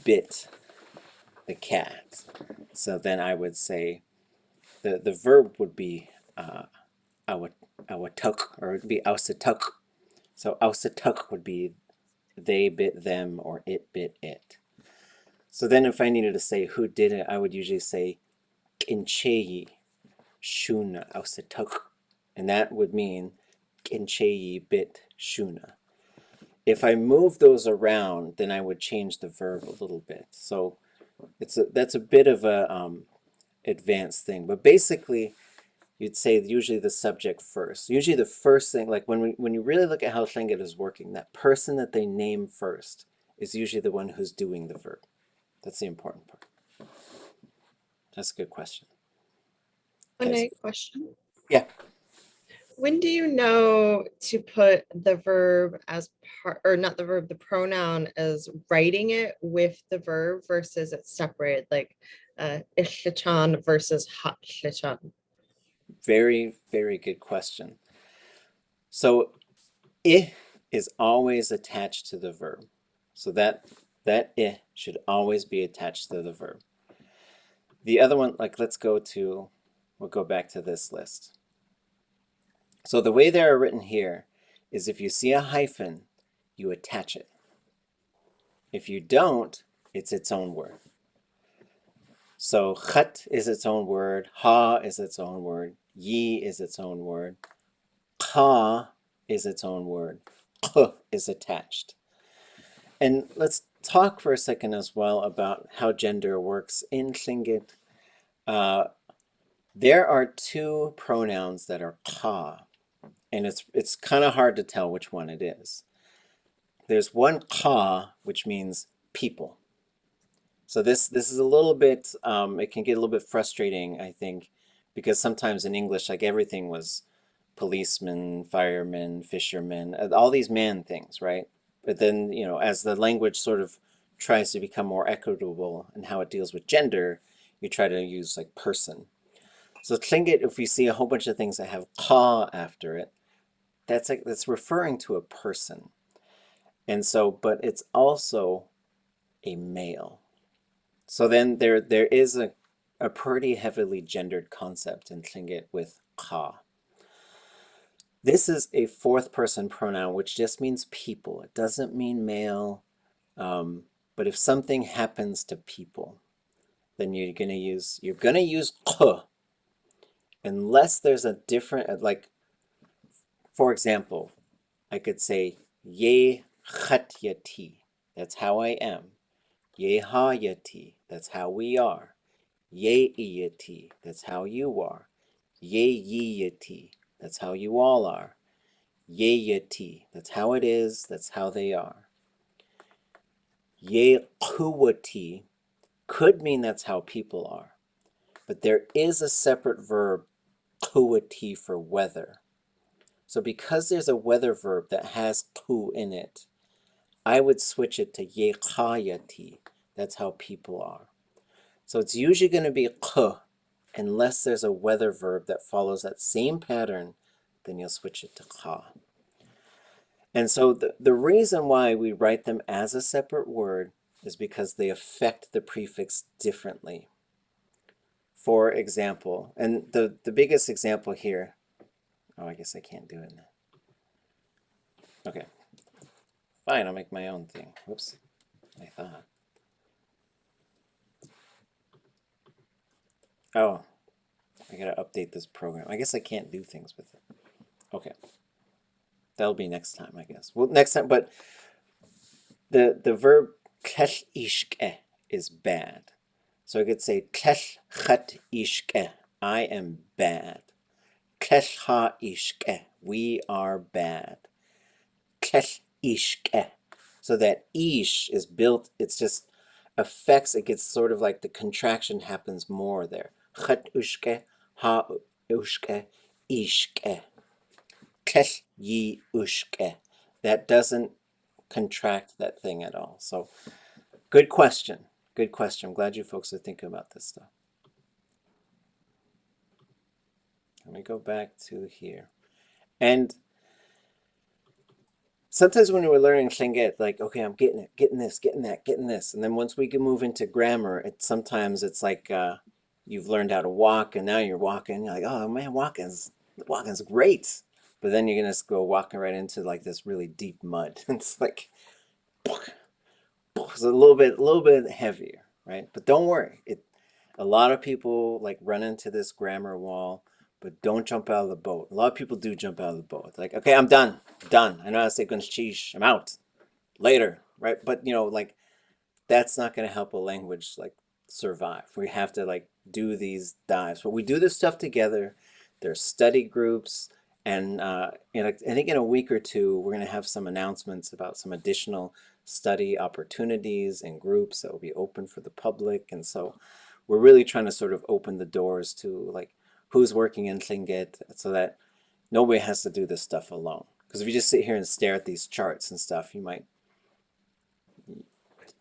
S1: bit the cat, so then I would say the verb would be awatuk, or it would be ausatuk. So ausatuk would be they bit them or it bit it. So then if I needed to say who did it, I would usually say Kinchei Shuna ausatuk. And that would mean Kinchei bit Shuna. If I move those around, then I would change the verb a little bit. So that's a bit of a advanced thing. But basically, you'd say usually the subject first. Usually the first thing, like when you really look at how Tlingit is working, that person that they name first is usually the one who's doing the verb. That's the important part. That's a good question.
S2: A question.
S1: Yeah.
S2: When do you know to put the verb as part, or not the verb, the pronoun as writing it with the verb versus it's separated, like Lichéesh versus Lichéesh?
S1: Very, very good question. So I is always attached to the verb. So that I should always be attached to the verb. The other one, like we'll go back to this list. So the way they're written here is if you see a hyphen, you attach it. If you don't, it's its own word. So khat is its own word, ha is its own word, yi is its own word, ka is its own word, k is attached. And let's talk for a second as well about how gender works in Tlingit. There are two pronouns that are ka, and it's kind of hard to tell which one it is. There's one ka, which means people. So this is a little bit, it can get a little bit frustrating, I think, because sometimes in English, like everything was policemen, firemen, fishermen, all these man things, right? But then, as the language sort of tries to become more equitable in how it deals with gender, you try to use like person. So Tlingit, if we see a whole bunch of things that have ka after it, that's referring to a person. And so, but it's also a male. So then there is a pretty heavily gendered concept in Tlingit with ka. This is a fourth person pronoun, which just means people. It doesn't mean male. But if something happens to people, then you're gonna use k, unless there's a different, like, for example, I could say ye khat yati, that's how I am. Ye ha yati, that's how we are. Ye iyati, that's how you are. Ye yi yati, that's how you all are. Ye yati, that's how it is, that's how they are. Ye kuwati could mean that's how people are, but there is a separate verb, kuwati, for weather. So because there's a weather verb that has ku in it, I would switch it to ye kayati, that's how people are. So it's usually going to be k, unless there's a weather verb that follows that same pattern, then you'll switch it to ka. And so the reason why we write them as a separate word is because they affect the prefix differently. For example, and the biggest example here, oh, I guess I can't do it now. Okay, fine, I'll make my own thing. Whoops, I thought. Oh, I gotta update this program. I guess I can't do things with it. Okay, that'll be next time, I guess. Well, next time, but the verb tlech ishke is bad. So I could say tlech chat ishke, I am bad. Tlech ha ishke, we are bad. ishke. So that ish is built, it's just affects, it gets sort of like the contraction happens more there. Chet ushke, ha ushke, ishke. Kesh yi ushke. That doesn't contract that thing at all. So good question. Good question. I'm glad you folks are thinking about this stuff. Let me go back to here. And sometimes when we're learning Tlingit, like, okay, I'm getting it, getting this, getting that, getting this. And then once we can move into grammar, sometimes it's like you've learned how to walk and now you're walking. You're like, oh man, walking's great. But then you're going to go walking right into like this really deep mud. It's like, it's a little bit heavier, right? But don't worry. A lot of people like run into this grammar wall, but don't jump out of the boat. A lot of people do jump out of the boat. It's like, okay, I'm done. I know how to say gunshchish. I'm out. Later, right? But you know, like that's not going to help a language like survive. We have to like do these dives. But we do this stuff together. There's study groups, and I think in a week or two we're going to have some announcements about some additional study opportunities and groups that will be open for the public. And so we're really trying to sort of open the doors to like who's working in Tlingit so that nobody has to do this stuff alone. Because if you just sit here and stare at these charts and stuff,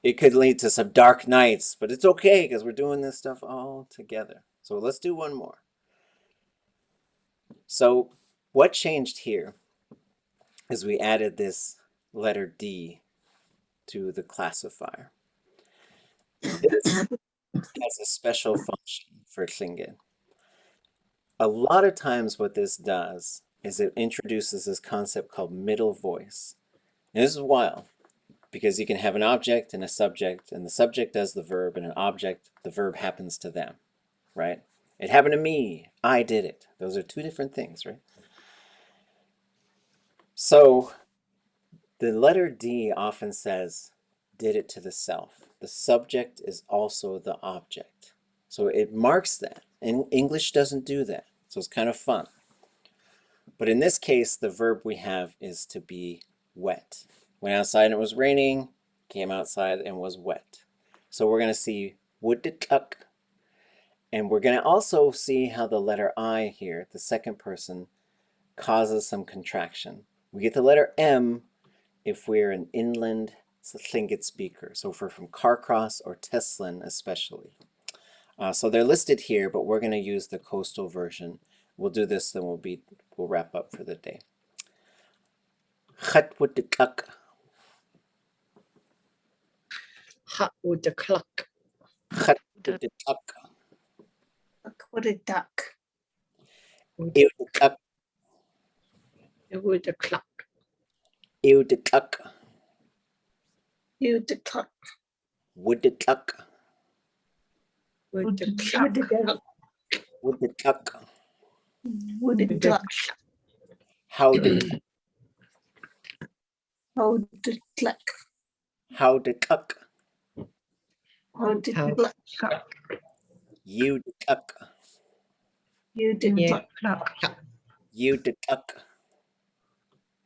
S1: it could lead to some dark nights, but it's okay because we're doing this stuff all together. So let's do one more. So what changed here is we added this letter D to the classifier. This has a special function for Tlingit. A lot of times what this does is it introduces this concept called middle voice. And this is wild because you can have an object and a subject, and the subject does the verb, and an object, the verb happens to them, right? It happened to me. I did it. Those are two different things, right? So the letter D often says, did it to the self. The subject is also the object. So it marks that. And English doesn't do that. So it's kind of fun. But in this case, the verb we have is to be wet. Went outside and it was raining, came outside and was wet. So we're going to see tóoch. And we're going to also see how the letter I here, the second person, causes some contraction. We get the letter M if we're an inland Tlingit speaker. So if we're from Carcross or Teslin especially. So they're listed here, but we're going to use the coastal version. We'll do this, then we'll wrap up for the day. Tóoch.
S2: Hot with the clock.
S1: Tóoch.
S6: What a duck.
S1: Tóoch.
S2: With the clock.
S1: Tóoch.
S6: You the clock.
S1: Tóoch.
S2: With the
S6: Would
S2: clock.
S6: the duck.
S1: Tóoch.
S6: Would the duck.
S1: How the
S6: How the cluck.
S1: how the tuck.
S6: How the
S2: How-
S6: cluck.
S1: You the tuck.
S6: You the
S2: Yeah.
S6: cluck.
S1: You the tuck.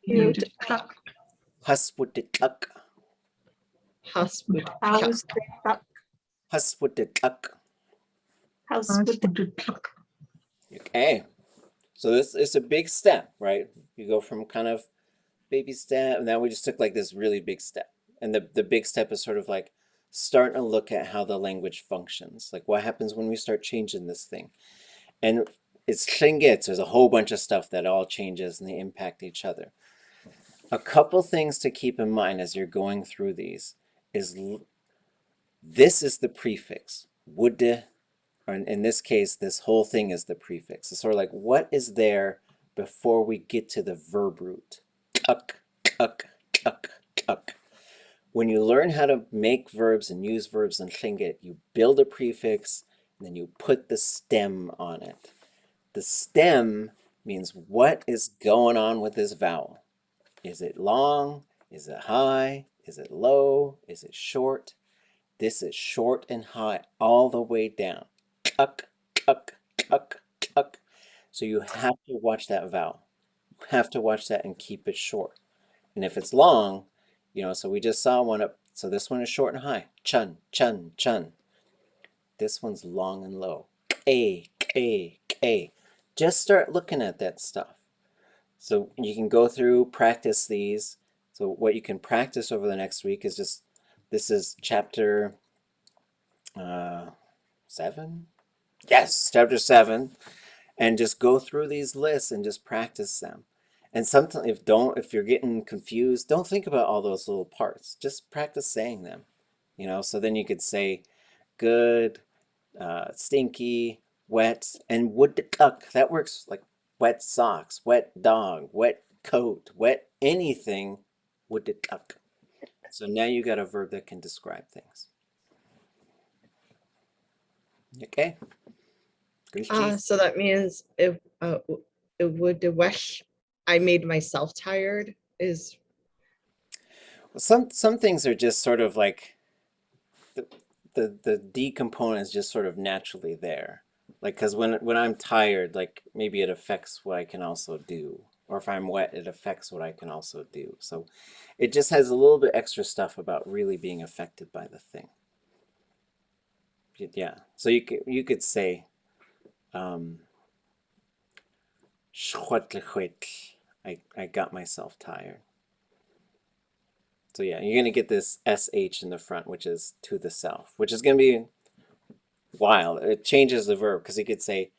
S6: You the cluck.
S1: Hus with the tuck.
S2: House with the
S6: How's
S2: clock.
S6: the cluck?
S1: Hus with the tuck.
S6: How's with the cluck?
S1: Okay. So this is a big step, right? You go from kind of baby step, and now we just took like this really big step. And the big step is sort of like starting to look at how the language functions. Like what happens when we start changing this thing. And it's Tlingit, there's a whole bunch of stuff that all changes and they impact each other. A couple things to keep in mind as you're going through these is this is the prefix. Would, or in this case, this whole thing is the prefix. It's sort of like what is there before we get to the verb root. Tóoch, tóoch, tóoch, tóoch. When you learn how to make verbs and use verbs in Tlingit, you build a prefix and then you put the stem on it. The stem means what is going on with this vowel. Is it long? Is it high? Is it low? Is it short? This is short and high all the way down. Tóoch, tóoch, tóoch, tóoch. So you have to watch that vowel. You have to watch that and keep it short. And if it's long, so we just saw one up. So this one is short and high. Chun, chun, chun. This one's long and low. K, K, K. Just start looking at that stuff. So you can go through, practice these. So what you can practice over the next week is just, this is chapter 7? Yes, chapter 7. And just go through these lists and just practice them. And sometimes if you're getting confused, don't think about all those little parts. Just practice saying them. So then you could say good, stinky, wet, and would to cuck. That works like wet socks, wet dog, wet coat, wet anything, would to cuck. So now you got a verb that can describe things. Okay?
S2: So that means if it would wish I made myself tired is
S1: Some things are just sort of like the D component is just sort of naturally there. Like, because when I'm tired, like maybe it affects what I can also do. Or if I'm wet, it affects what I can also do. So it just has a little bit extra stuff about really being affected by the thing. Yeah. So you could say, I got myself tired. So yeah, you're gonna get this SH in the front, which is to the self, which is gonna be wild. It changes the verb because you could say,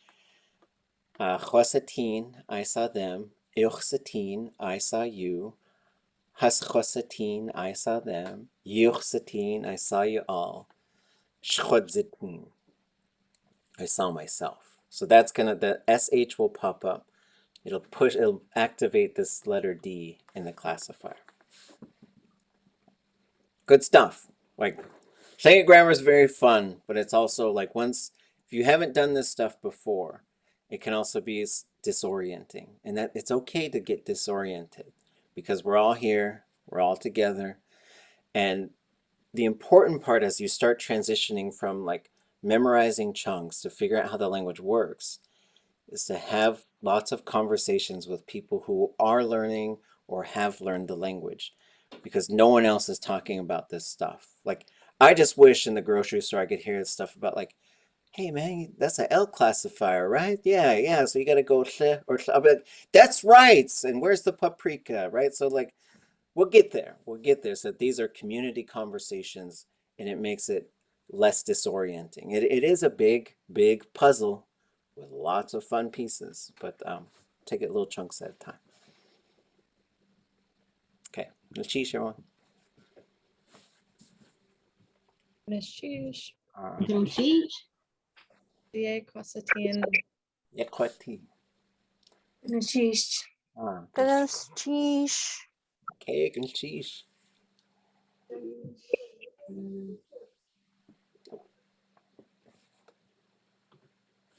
S1: Chosatin, I saw them. Ilchsatin, I saw you. Haschosatin, I saw them. Yuchsatin, I saw you all. Shchodzatin, I saw myself. So that's the SH will pop up. It'll activate this letter D in the classifier. Good stuff. Like, saying grammar is very fun, but it's also like if you haven't done this stuff before, it can also be disorienting. And that it's okay to get disoriented because we're all here, we're all together. And the important part as you start transitioning from like memorizing chunks to figure out how the language works is to have lots of conversations with people who are learning or have learned the language because no one else is talking about this stuff. Like, I just wish in the grocery store I could hear stuff about like, hey man, that's an L classifier, right? Yeah, so you got to go or I'll be like, that's right. And where's the paprika, right? So like, we'll get there. So these are community conversations and it makes it less disorienting. It is a big puzzle with lots of fun pieces, but take it little chunks at a time. Okay, Lichéesh, everyone.
S2: Lichéesh,
S6: Lichéesh.
S2: Quasatin.
S1: Yekwati.
S6: Lichéesh.
S5: Lichéesh.
S1: Okay, Lichéesh.